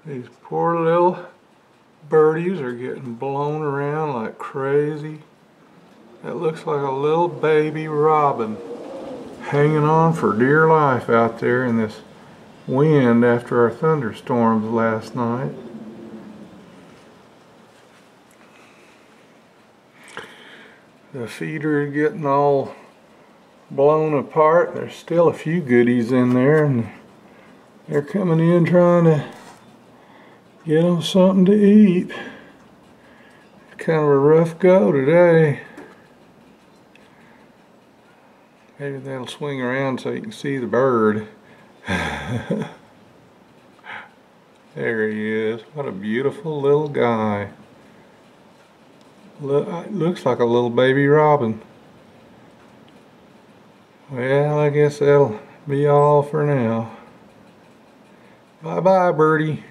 These poor little birdies are getting blown around like crazy. It looks like a little baby robin hanging on for dear life out there in this wind after our thunderstorms last night. The feeder is getting all blown apart. There's still a few goodies in there, and they're coming in trying to get them something to eat. It's kind of a rough go today. Maybe that'll swing around so you can see the bird. There he is. What a beautiful little guy. Looks like a little baby robin. Well, I guess that'll be all for now. Bye-bye, birdie.